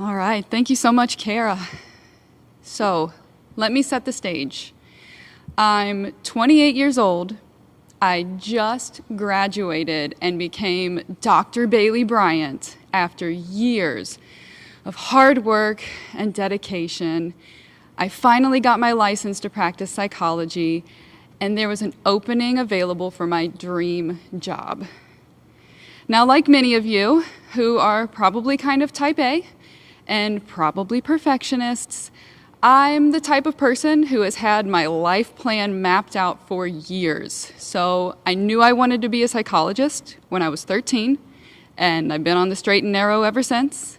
All right, thank you so much, Kara. So, let me set the stage. I'm 28 years old. I just graduated and became Dr. Bailey Bryant after years of hard work and dedication. I finally got my license to practice psychology, and there was an opening available for my dream job. Now, like many of you who are probably kind of type A and probably perfectionists, I'm the type of person who has had my life plan mapped out for years. So I knew I wanted to be a psychologist when I was 13, and I've been on the straight and narrow ever since.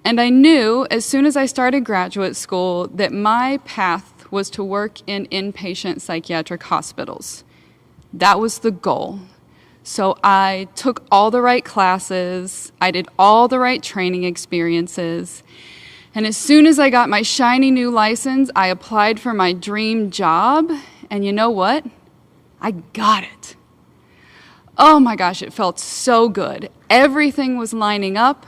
And I knew as soon as I started graduate school that my path was to work in inpatient psychiatric hospitals. That was the goal. So I took all the right classes, I did all the right training experiences, and as soon as I got my shiny new license, I applied for my dream job, and you know what? I got it. Oh my gosh, it felt so good. Everything was lining up.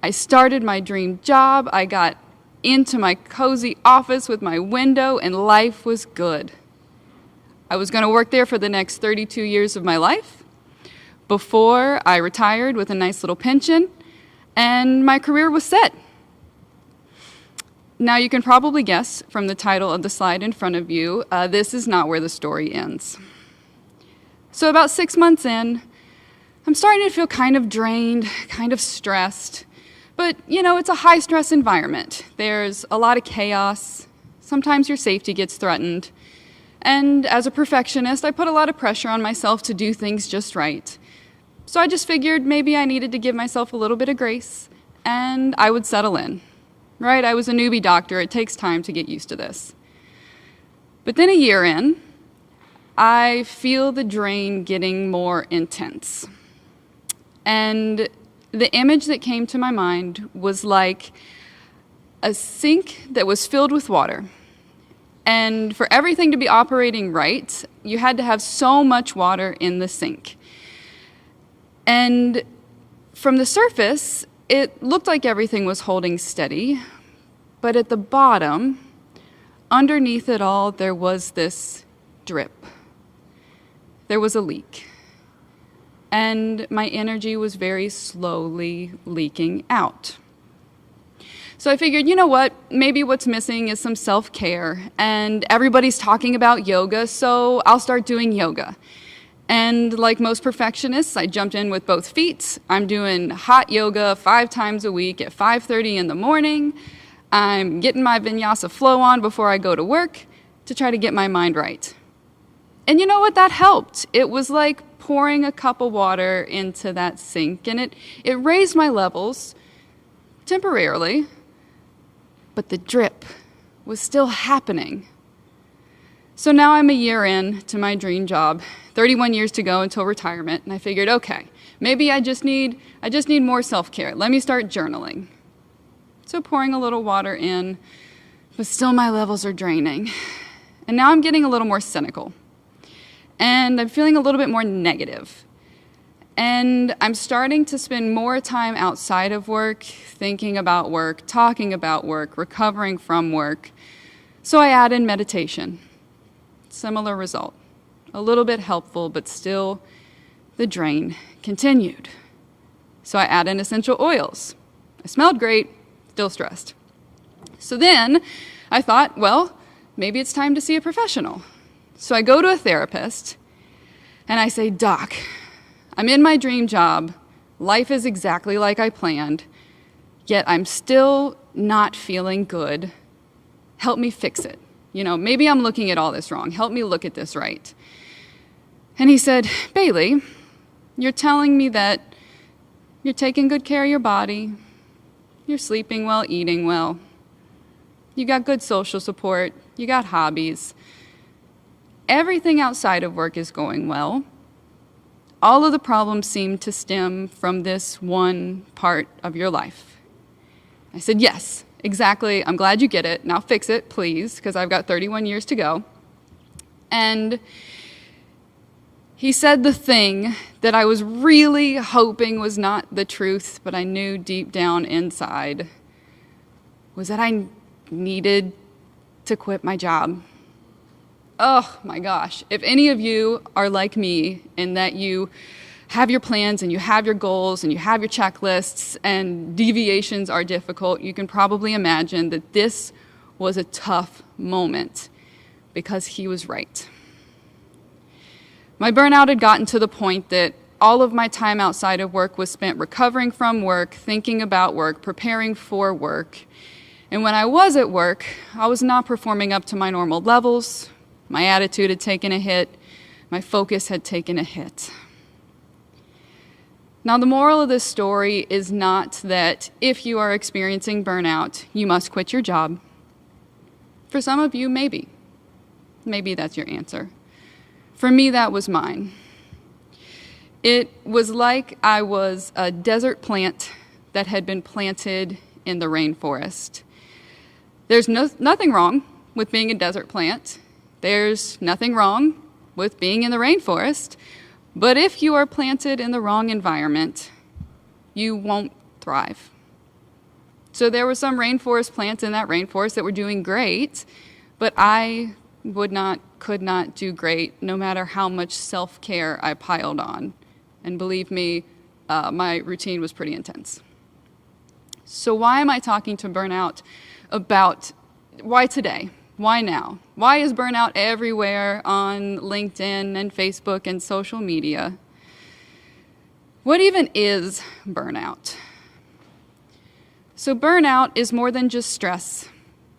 I started my dream job, I got into my cozy office with my window, and life was good. I was going to work there for the next 32 years of my life before I retired with a nice little pension, and my career was set. Now, you can probably guess from the title of the slide in front of you, this is not where the story ends. So about 6 months in, I'm starting to feel kind of drained, kind of stressed. But, you know, it's a high-stress environment. There's a lot of chaos. Sometimes your safety gets threatened. And as a perfectionist, I put a lot of pressure on myself to do things just right. So I just figured maybe I needed to give myself a little bit of grace, and I would settle in. Right? I was a newbie doctor. It takes time to get used to this. But then a year in, I feel the drain getting more intense. And the image that came to my mind was like a sink that was filled with water. And for everything to be operating right, you had to have so much water in the sink. And from the surface, it looked like everything was holding steady, but at the bottom, underneath it all, there was this drip. There was a leak. And my energy was very slowly leaking out. So I figured, you know what, maybe what's missing is some self-care, and everybody's talking about yoga, so I'll start doing yoga. And like most perfectionists, I jumped in with both feet. I'm doing hot yoga 5 times a week at 5:30 in the morning. I'm getting my vinyasa flow on before I go to work to try to get my mind right. And you know what? That helped. It was like pouring a cup of water into that sink, and it raised my levels temporarily, but the drip was still happening. So now I'm a year in to my dream job, 31 years to go until retirement, and I figured, okay, maybe I just need more self-care. Let me start journaling. So pouring a little water in, but still my levels are draining. And now I'm getting a little more cynical. And I'm feeling a little bit more negative. And I'm starting to spend more time outside of work, thinking about work, talking about work, recovering from work. So I add in meditation. Similar result. A little bit helpful, but still the drain continued. So I add in essential oils. I smelled great, still stressed. So then I thought, well, maybe it's time to see a professional. So I go to a therapist and I say, Doc, I'm in my dream job. Life is exactly like I planned, yet I'm still not feeling good. Help me fix it. You know, maybe I'm looking at all this wrong. Help me look at this right. And he said, Bailey, you're telling me that you're taking good care of your body, you're sleeping well, eating well, you got good social support, you got hobbies. Everything outside of work is going well. All of the problems seem to stem from this one part of your life. I said, yes, exactly. I'm glad you get it. Now fix it, please, because I've got 31 years to go. And he said the thing that I was really hoping was not the truth, but I knew deep down inside was that I needed to quit my job. Oh my gosh. If any of you are like me in that you have your plans and you have your goals and you have your checklists and deviations are difficult, you can probably imagine that this was a tough moment because he was right. My burnout had gotten to the point that all of my time outside of work was spent recovering from work, thinking about work, preparing for work. And when I was at work, I was not performing up to my normal levels. My attitude had taken a hit. My focus had taken a hit. Now, the moral of this story is not that if you are experiencing burnout, you must quit your job. For some of you, maybe. Maybe that's your answer. For me, that was mine. It was like I was a desert plant that had been planted in the rainforest. There's nothing wrong with being a desert plant. There's nothing wrong with being in the rainforest. But if you are planted in the wrong environment, you won't thrive. So there were some rainforest plants in that rainforest that were doing great, but I could not do great no matter how much self-care I piled on. And believe me, my routine was pretty intense. So why am I talking to burnout about why today? Why now? Why is burnout everywhere on LinkedIn and Facebook and social media? What even is burnout? So burnout is more than just stress.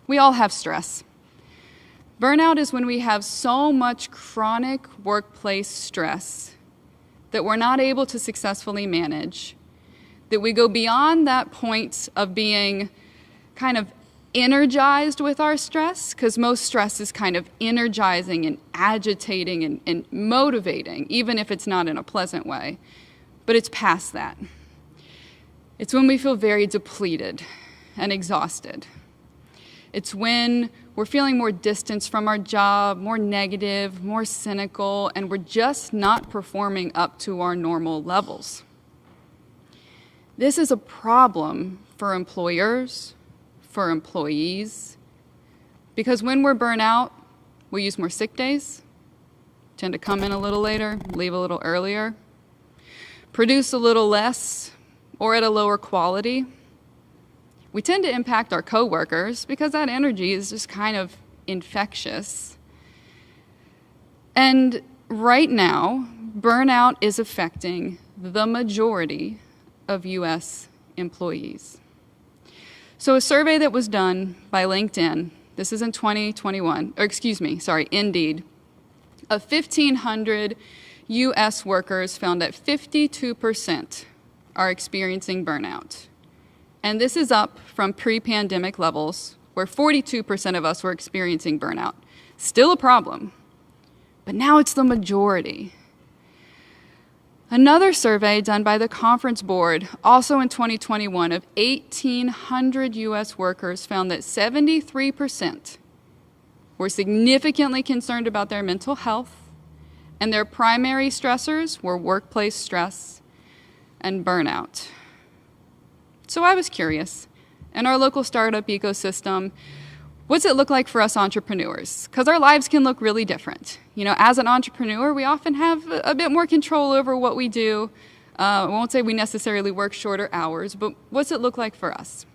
We all have stress. Burnout is when we have so much chronic workplace stress that we're not able to successfully manage, that we go beyond that point of being kind of energized with our stress, because most stress is kind of energizing and agitating and motivating, even if it's not in a pleasant way. But it's past that. It's when we feel very depleted and exhausted. It's when we're feeling more distance from our job, more negative, more cynical, and we're just not performing up to our normal levels. This is a problem for employers, for employees, because when we're burnt out, we use more sick days, tend to come in a little later, leave a little earlier, produce a little less, or at a lower quality. We tend to impact our coworkers because that energy is just kind of infectious. And right now, burnout is affecting the majority of U.S. employees. So a survey that was done by LinkedIn, this is in 2021, Indeed, of 1,500 U.S. workers found that 52% are experiencing burnout. And this is up from pre-pandemic levels, where 42% of us were experiencing burnout. Still a problem, but now it's the majority. Another survey done by the Conference Board, also in 2021, of 1,800 U.S. workers found that 73% were significantly concerned about their mental health, and their primary stressors were workplace stress and burnout. So I was curious, in our local startup ecosystem, what's it look like for us entrepreneurs? Because our lives can look really different. You know, as an entrepreneur, we often have a bit more control over what we do. I won't say we necessarily work shorter hours, but what's it look like for us?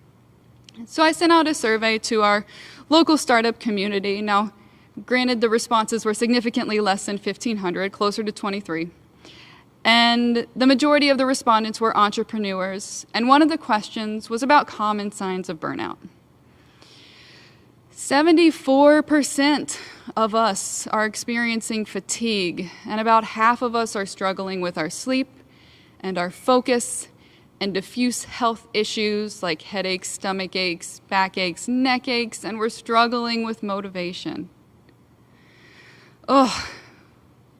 So I sent out a survey to our local startup community. Now, granted, the responses were significantly less than 1,500, closer to 23. And the majority of the respondents were entrepreneurs. And one of the questions was about common signs of burnout. 74% of us are experiencing fatigue, and about half of us are struggling with our sleep and our focus and diffuse health issues like headaches, stomach aches, back aches, neck aches, and we're struggling with motivation.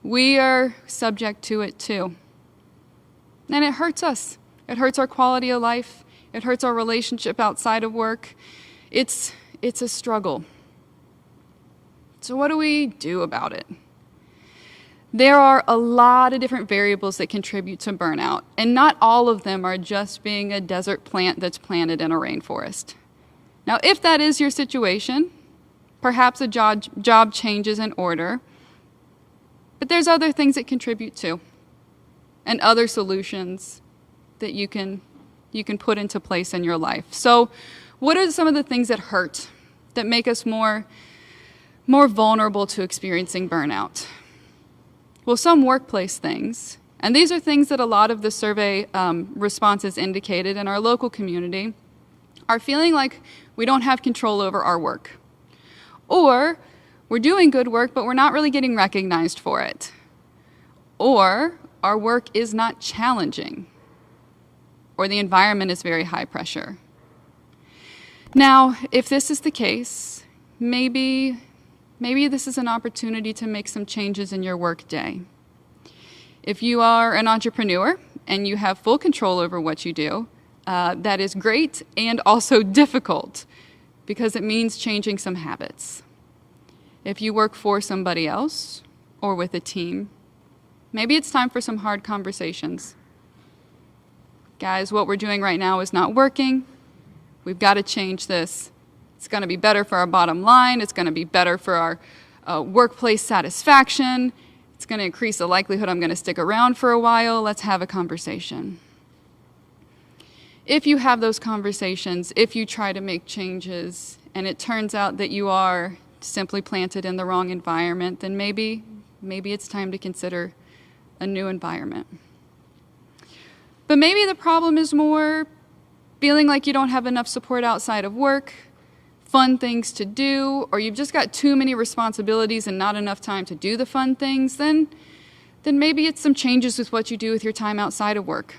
We are subject to it too. And it hurts us. It hurts our quality of life. It hurts our relationship outside of work. It's a struggle. So what do we do about it? There are a lot of different variables that contribute to burnout, and not all of them are just being a desert plant that's planted in a rainforest. Now, if that is your situation, perhaps a job change is in order, but there's other things that contribute too, and other solutions that you can put into place in your life. So what are some of the things that hurt, that make us more vulnerable to experiencing burnout? Well, some workplace things, and these are things that a lot of the survey responses indicated in our local community, are feeling like we don't have control over our work. Or we're doing good work, but we're not really getting recognized for it. Or our work is not challenging. Or the environment is very high pressure. Now, if this is the case, maybe this is an opportunity to make some changes in your work day. If you are an entrepreneur and you have full control over what you do, that is great and also difficult because it means changing some habits. If you work for somebody else or with a team, maybe it's time for some hard conversations. Guys, what we're doing right now is not working. We've got to change this. It's going to be better for our bottom line. It's going to be better for our workplace satisfaction. It's going to increase the likelihood I'm going to stick around for a while. Let's have a conversation. If you have those conversations, if you try to make changes, and it turns out that you are simply planted in the wrong environment, then maybe it's time to consider a new environment. But maybe the problem is more feeling like you don't have enough support outside of work, fun things to do, or you've just got too many responsibilities and not enough time to do the fun things, then maybe it's some changes with what you do with your time outside of work.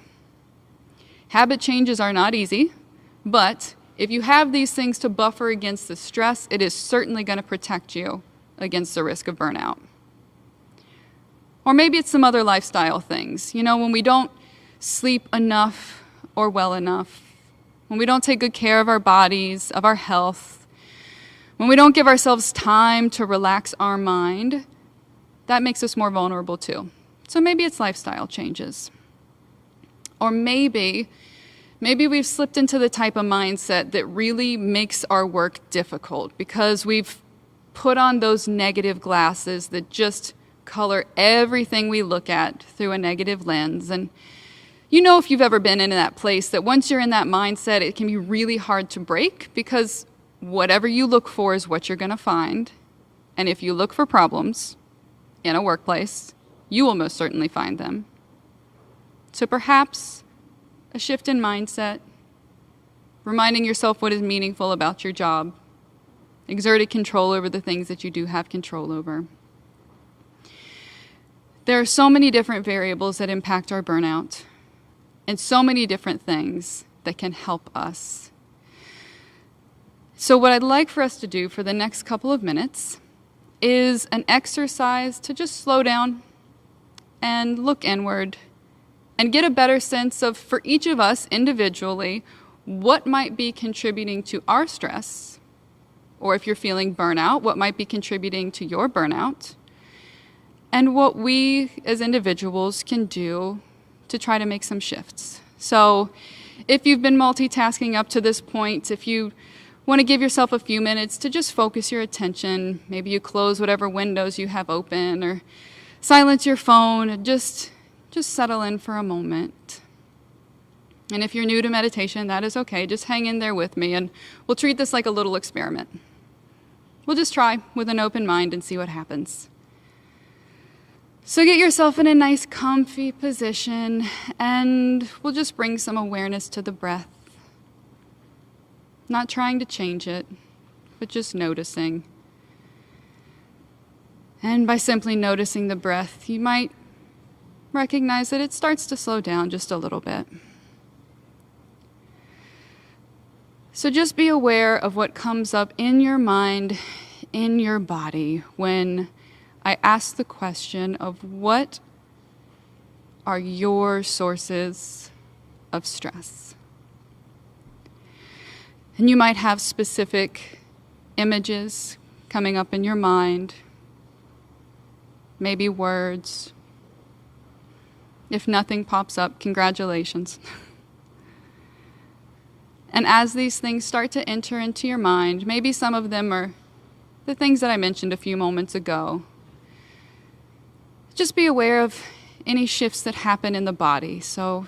Habit changes are not easy, but if you have these things to buffer against the stress, it is certainly going to protect you against the risk of burnout. Or maybe it's some other lifestyle things. You know, when we don't sleep enough or well enough, when we don't take good care of our bodies, of our health, when we don't give ourselves time to relax our mind, that makes us more vulnerable too. So maybe it's lifestyle changes. Or maybe we've slipped into the type of mindset that really makes our work difficult because we've put on those negative glasses that just color everything we look at through a negative lens. And you know, if you've ever been in that place, that once you're in that mindset, it can be really hard to break because whatever you look for is what you're going to find. And if you look for problems in a workplace, you will most certainly find them. So perhaps a shift in mindset, reminding yourself what is meaningful about your job, exerting control over the things that you do have control over. There are so many different variables that impact our burnout, and so many different things that can help us. So what I'd like for us to do for the next couple of minutes is an exercise to just slow down and look inward and get a better sense of, for each of us individually, what might be contributing to our stress, or if you're feeling burnout, what might be contributing to your burnout, and what we as individuals can do to try to make some shifts. So if you've been multitasking up to this point, if you want to give yourself a few minutes to just focus your attention, maybe you close whatever windows you have open or silence your phone and just settle in for a moment. And if you're new to meditation, that is okay. Just hang in there with me and we'll treat this like a little experiment. We'll just try with an open mind and see what happens. So get yourself in a nice comfy position and we'll just bring some awareness to the breath. Not trying to change it, but just noticing. And by simply noticing the breath, you might recognize that it starts to slow down just a little bit. So just be aware of what comes up in your mind, in your body, when I ask the question of what are your sources of stress? And you might have specific images coming up in your mind, maybe words. If nothing pops up, congratulations. And as these things start to enter into your mind, maybe some of them are the things that I mentioned a few moments ago. Just be aware of any shifts that happen in the body. So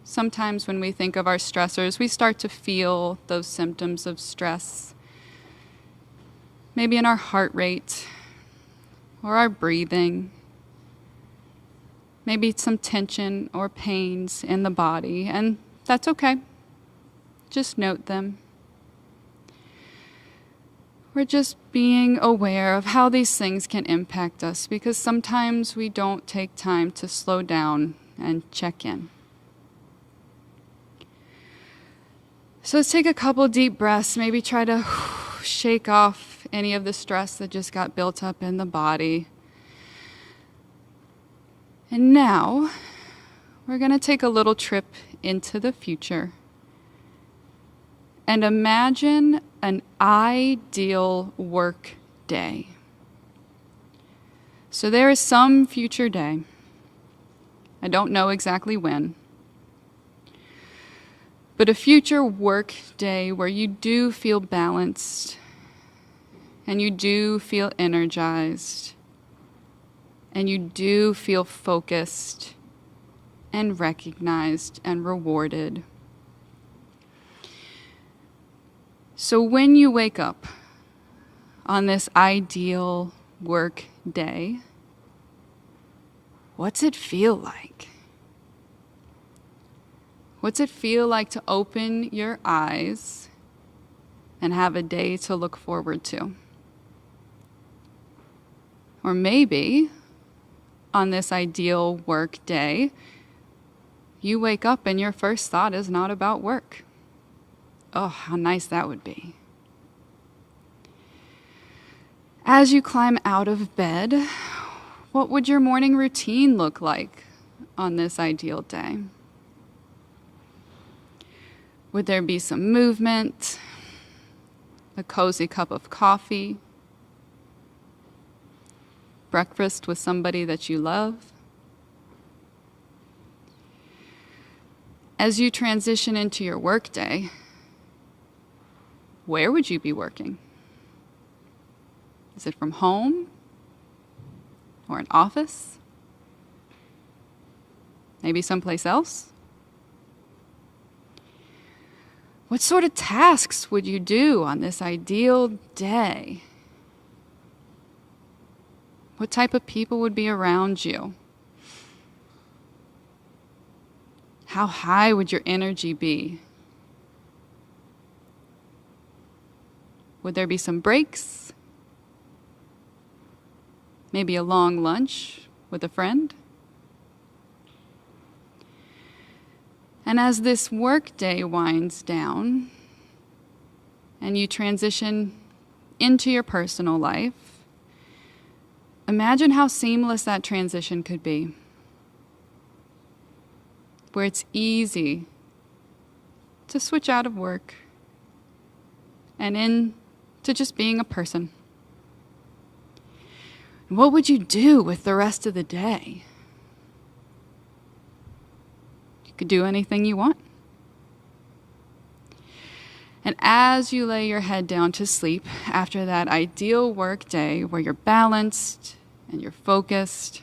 sometimes when we think of our stressors, we start to feel those symptoms of stress. Maybe in our heart rate or our breathing. Maybe some tension or pains in the body, and that's okay. Just note them. We're just being aware of how these things can impact us, because sometimes we don't take time to slow down and check in. So let's take a couple deep breaths, maybe try to shake off any of the stress that just got built up in the body. And now, we're going to take a little trip into the future and imagine an ideal work day. So there is some future day. I don't know exactly when. But a future work day where you do feel balanced and you do feel energized and you do feel focused and recognized and rewarded. So when you wake up on this ideal work day, what's it feel like? What's it feel like to open your eyes and have a day to look forward to? Or maybe on this ideal work day, you wake up and your first thought is not about work. Oh, how nice that would be. As you climb out of bed, what would your morning routine look like on this ideal day? Would there be some movement, a cozy cup of coffee, breakfast with somebody that you love? As you transition into your workday, where would you be working? Is it from home or an office? Maybe someplace else? What sort of tasks would you do on this ideal day? What type of people would be around you? How high would your energy be? Would there be some breaks? Maybe a long lunch with a friend? And as this workday winds down and you transition into your personal life, imagine how seamless that transition could be, where it's easy to switch out of work and into just being a person. What would you do with the rest of the day? You could do anything you want. And as you lay your head down to sleep after that ideal work day where you're balanced and you're focused,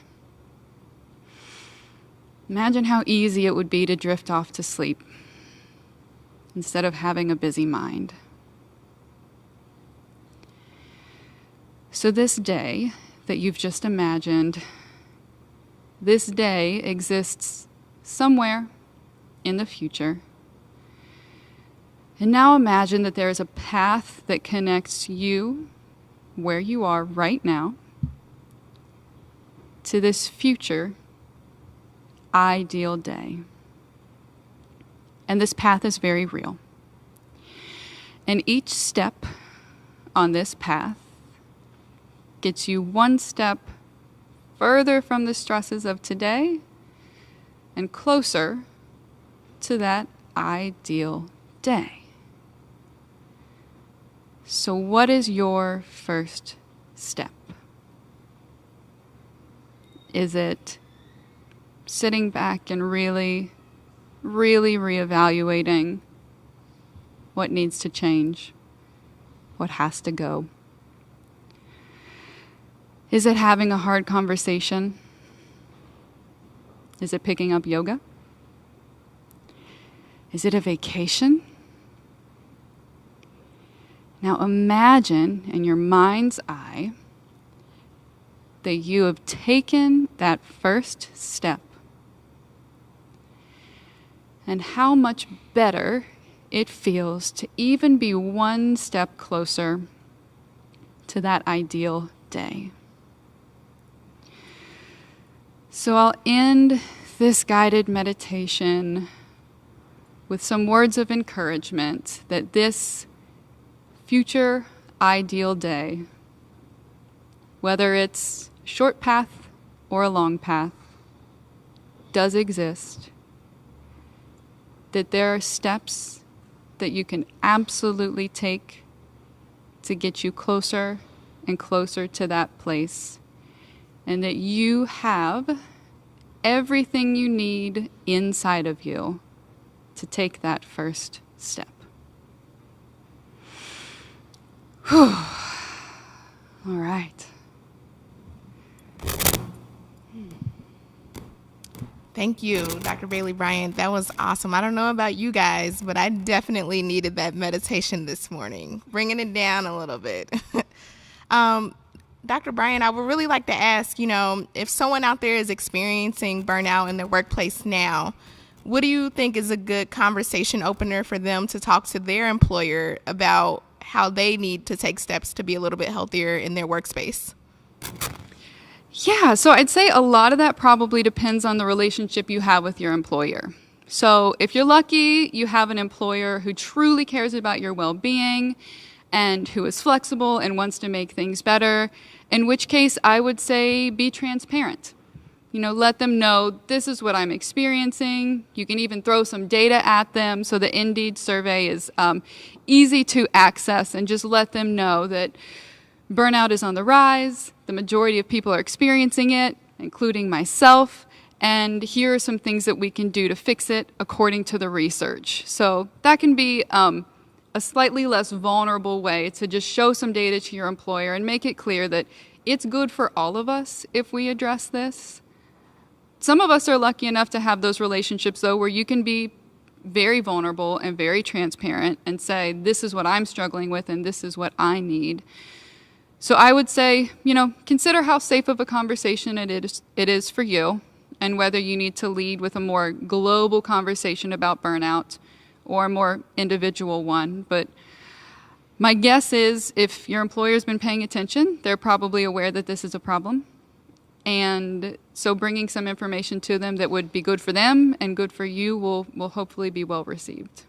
imagine how easy it would be to drift off to sleep instead of having a busy mind. So this day that you've just imagined, this day exists somewhere in the future. And now imagine that there is a path that connects you, where you are right now, to this future ideal day. And this path is very real. And each step on this path gets you one step further from the stresses of today and closer to that ideal day. So what is your first step? Is it sitting back and really reevaluating What needs to change? What has to go? Is it having a hard conversation? Is it picking up yoga? Is it a vacation? Now imagine in your mind's eye that you have taken that first step and how much better it feels to even be one step closer to that ideal day. So I'll end this guided meditation with some words of encouragement that this future ideal day, whether it's a short path or a long path, does exist. That there are steps that you can absolutely take to get you closer and closer to that place. And that you have everything you need inside of you to take that first step. Whew. All right. Thank you, Dr. Bailey Bryant. That was awesome. I don't know about you guys, but I definitely needed that meditation this morning, bringing it down a little bit. Dr. Bryant, I would really like to ask, if someone out there is experiencing burnout in their workplace now, what do you think is a good conversation opener for them to talk to their employer about how they need to take steps to be a little bit healthier in their workspace? Yeah, so I'd say a lot of that probably depends on the relationship you have with your employer. So if you're lucky, you have an employer who truly cares about your well-being and who is flexible and wants to make things better, in which case I would say be transparent. Let them know this is what I'm experiencing. You can even throw some data at them so the Indeed survey is easy to access, and just let them know that burnout is on the rise. The majority of people are experiencing it, including myself, and here are some things that we can do to fix it according to the research. So that can be a slightly less vulnerable way to just show some data to your employer and make it clear that it's good for all of us if we address this. Some of us are lucky enough to have those relationships, though, where you can be very vulnerable and very transparent and say, this is what I'm struggling with and this is what I need. So I would say, consider how safe of a conversation it is for you, and whether you need to lead with a more global conversation about burnout or a more individual one. But my guess is if your employer's been paying attention, they're probably aware that this is a problem. And so bringing some information to them that would be good for them and good for you will hopefully be well received.